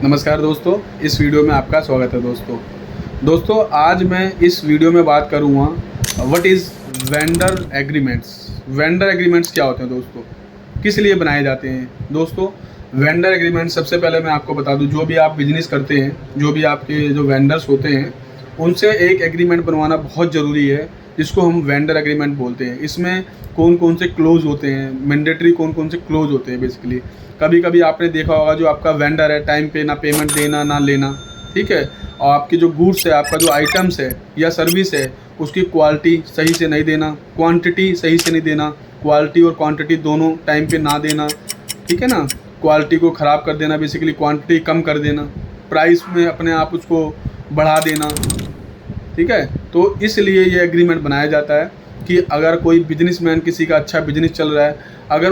नमस्कार दोस्तों, इस वीडियो में आपका स्वागत है दोस्तों। आज मैं इस वीडियो में बात करूँगा what is vendor agreements. Vendor agreements क्या होते हैं दोस्तों, किस लिए बनाए जाते हैं दोस्तों। वेंडर एग्रीमेंट सबसे पहले मैं आपको बता दूं, जो भी आप बिजनेस करते हैं, जो भी आपके जो वेंडर्स होते हैं, उनसे एक एग्रीमेंट बनवाना बहुत ज़रूरी है, जिसको हम वेंडर एग्रीमेंट बोलते हैं। इसमें कौन कौन से क्लोज होते हैं, मैंडेटरी कौन कौन से क्लोज होते हैं बेसिकली। कभी कभी आपने देखा होगा, जो आपका वेंडर है, टाइम पे ना पेमेंट देना ना लेना, ठीक है। और आपके जो गुड्स है, आपका जो आइटम्स है या सर्विस है, उसकी क्वालिटी सही से नहीं देना, क्वांटिटी सही से नहीं देना, क्वालिटी और क्वांटिटी दोनों टाइम पे ना देना, ठीक है ना। क्वालिटी को ख़राब कर देना, बेसिकली क्वांटिटी कम कर देना, प्राइस में अपने आप उसको बढ़ा देना, ठीक है। तो इसलिए ये एग्रीमेंट बनाया जाता है कि अगर कोई बिजनेसमैन, किसी का अच्छा बिजनेस चल रहा है, अगर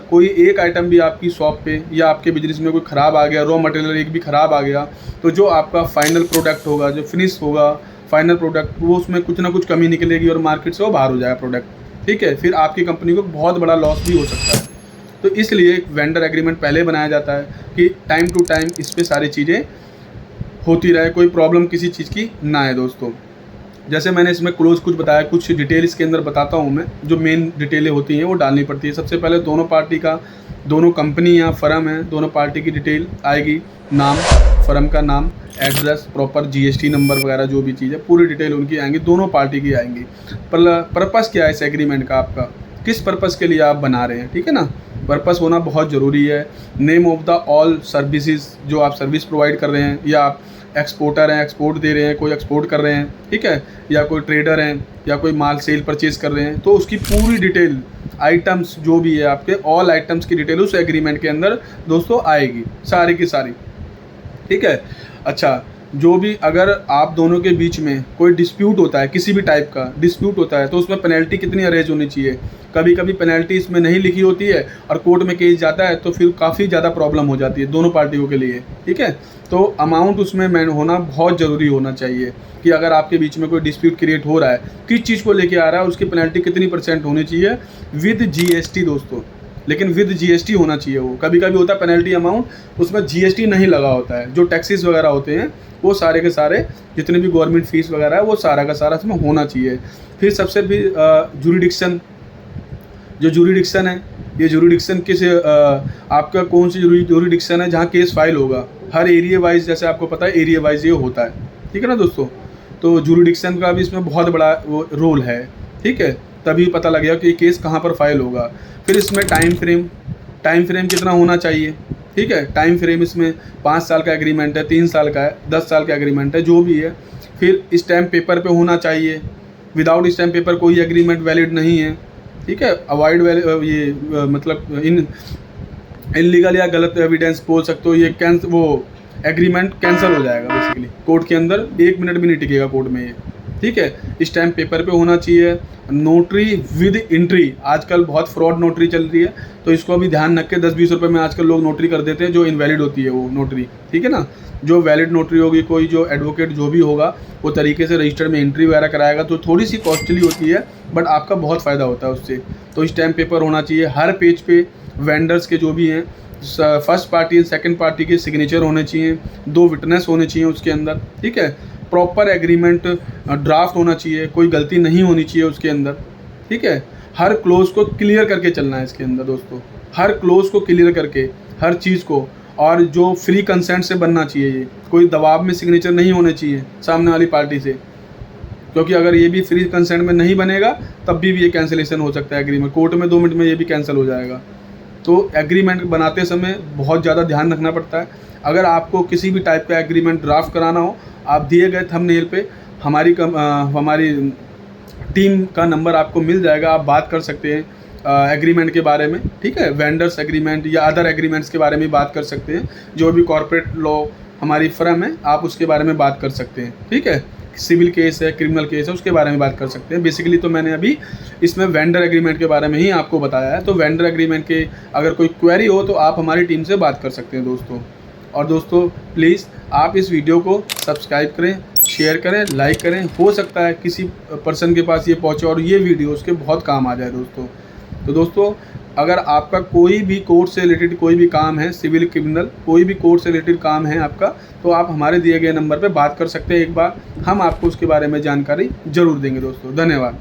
कोई एक आइटम भी आपकी शॉप पे या आपके बिजनेस में कोई ख़राब आ गया, रॉ मटेरियल एक भी ख़राब आ गया, तो जो आपका फाइनल प्रोडक्ट होगा, जो फिनिश होगा फाइनल प्रोडक्ट, वो उसमें कुछ ना कुछ कमी निकलेगी और मार्केट से वो बाहर हो जाएगा प्रोडक्ट, ठीक है। फिर आपकी कंपनी को बहुत बड़ा लॉस भी हो सकता है। तो इसलिए एक वेंडर एग्रीमेंट पहले बनाया जाता है कि टाइम टू टाइम इस पर सारी चीज़ें होती रहे, कोई प्रॉब्लम किसी चीज़ की ना आए दोस्तों। जैसे मैंने इसमें क्लोज कुछ बताया, कुछ डिटेल इसके अंदर बताता हूँ मैं। जो मेन डिटेलें होती हैं वो डालनी पड़ती है। सबसे पहले दोनों पार्टी का, दोनों कंपनी या फर्म है, दोनों पार्टी की डिटेल आएगी। नाम, फर्म का नाम, एड्रेस, प्रॉपर जीएसटी नंबर वगैरह जो भी चीज़ है, पूरी डिटेल उनकी आएंगी, दोनों पार्टी की आएंगी। पर्पस क्या है इस एग्रीमेंट का, आपका किस पर्पस के लिए आप बना रहे हैं, ठीक है ना। पर्पस होना बहुत ज़रूरी है। Name of the all services, जो आप सर्विस प्रोवाइड कर रहे हैं, या आप एक्सपोर्टर हैं, एक्सपोर्ट दे रहे हैं, कोई एक्सपोर्ट कर रहे हैं, ठीक है, या कोई ट्रेडर हैं, या कोई माल सेल परचेज कर रहे हैं, तो उसकी पूरी डिटेल, आइटम्स जो भी है आपके, ऑल आइटम्स की डिटेल उस एग्रीमेंट के अंदर दोस्तों आएगी, सारी की सारी, ठीक है। अच्छा, जो भी अगर आप दोनों के बीच में कोई डिस्प्यूट होता है, किसी भी टाइप का डिस्प्यूट होता है, तो उसमें पेनल्टी कितनी अरेंज होनी चाहिए। कभी कभी पेनल्टी इसमें नहीं लिखी होती है और कोर्ट में केस जाता है, तो फिर काफ़ी ज़्यादा प्रॉब्लम हो जाती है दोनों पार्टियों के लिए, ठीक है। तो अमाउंट उसमें होना बहुत ज़रूरी होना चाहिए कि अगर आपके बीच में कोई डिस्प्यूट क्रिएट हो रहा है, किस चीज़ को लेके आ रहा है, उसकी पेनल्टी कितनी % होनी चाहिए विद जीएसटी दोस्तों। लेकिन विद जीएसटी होना चाहिए। वो कभी कभी होता है पेनल्टी अमाउंट उसमें जीएसटी नहीं लगा होता है, जो टैक्सेस वगैरह होते हैं वो सारे के सारे, जितने भी गवर्नमेंट फीस वगैरह है, वो सारा का सारा इसमें होना चाहिए। फिर सबसे भी जुरिडिक्शन, जो जुरिडिक्शन है, ये जुरिडिक्शन किस आपका कौन सी जुरिडिक्शन है जहाँ केस फाइल होगा। हर एरिया वाइज, जैसे आपको पता है, एरिया वाइज ये होता है, ठीक है ना दोस्तों। तो जुरिडिक्शन का भी इसमें बहुत बड़ा वो रोल है, ठीक है। तभी पता लगेगा कि केस कहाँ पर फाइल होगा। फिर इसमें टाइम फ्रेम कितना होना चाहिए, ठीक है। टाइम फ्रेम इसमें 5 साल का एग्रीमेंट है, 3 साल का है, 10 साल का एग्रीमेंट है, जो भी है। फिर स्टैम्प पेपर पे होना चाहिए। विदाउट स्टैम्प पेपर कोई एग्रीमेंट वैलिड नहीं है, ठीक है। अवॉइड मतलब इनलीगल या गलत एविडेंस बोल सकते हो, ये वो एग्रीमेंट कैंसिल हो जाएगा बेसिकली कोर्ट के अंदर। 1 मिनट भी नहीं टिकेगा कोर्ट में ये, ठीक है। स्टैम्प पेपर पे होना चाहिए। नोटरी विद एंट्री, आजकल बहुत फ्रॉड नोटरी चल रही है, तो इसको भी ध्यान रख के 10-20 रुपये में आजकल लोग नोटरी कर देते हैं, जो इनवैलिड होती है वो नोटरी, ठीक है ना। जो वैलिड नोटरी होगी, कोई जो एडवोकेट जो भी होगा, वो तरीके से रजिस्टर में एंट्री वगैरह कराएगा, तो थोड़ी सी कॉस्टली होती है, बट आपका बहुत फ़ायदा होता है उससे। तो स्टैम्प पेपर होना चाहिए हर पेज पे। वेंडर्स के जो भी हैं, first party and second party के सिग्नेचर होने चाहिए, 2 विटनेस होने चाहिए उसके अंदर, ठीक है। प्रॉपर एग्रीमेंट ड्राफ्ट होना चाहिए, कोई गलती नहीं होनी चाहिए उसके अंदर, ठीक है। हर क्लोज को क्लियर करके चलना है इसके अंदर दोस्तों, हर क्लोज को क्लियर करके, हर चीज़ को। और जो फ्री कंसेंट से बनना चाहिए, ये कोई दबाव में सिग्नेचर नहीं होने चाहिए सामने वाली पार्टी से, क्योंकि अगर ये भी फ्री कंसेंट में नहीं बनेगा, तब भी ये कैंसिलेशन हो सकता है एग्रीमेंट, कोर्ट में 2 मिनट में ये भी कैंसिल हो जाएगा। तो एग्रीमेंट बनाते समय बहुत ज़्यादा ध्यान रखना पड़ता है। अगर आपको किसी भी टाइप का एग्रीमेंट ड्राफ्ट कराना हो, आप दिए गए थंबनेल पे हमारी टीम का नंबर आपको मिल जाएगा, आप बात कर सकते हैं एग्रीमेंट के बारे में, ठीक है। वेंडर्स एग्रीमेंट या अदर एग्रीमेंट्स के बारे में बात कर सकते हैं। जो भी कॉर्पोरेट लॉ हमारी फर्म है, आप उसके बारे में बात कर सकते हैं, ठीक है। सिविल केस है, क्रिमिनल केस है, उसके बारे में बात कर सकते हैं। बेसिकली तो मैंने अभी इसमें वेंडर एग्रीमेंट के बारे में ही आपको बताया है। तो वेंडर एग्रीमेंट के अगर कोई क्वेरी हो, तो आप हमारी टीम से बात कर सकते हैं दोस्तों। और दोस्तों प्लीज़ आप इस वीडियो को सब्सक्राइब करें, शेयर करें, लाइक करें। हो सकता है किसी पर्सन के पास ये पहुँचे और ये वीडियो उसके बहुत काम आ जाए दोस्तों। तो दोस्तों अगर आपका कोई भी कोर्ट से रिलेटेड कोई भी काम है, सिविल क्रिमिनल कोई भी कोर्ट से रिलेटेड काम है आपका, तो आप हमारे दिए गए नंबर पे बात कर सकते हैं। एक बार हम आपको उसके बारे में जानकारी ज़रूर देंगे दोस्तों। धन्यवाद।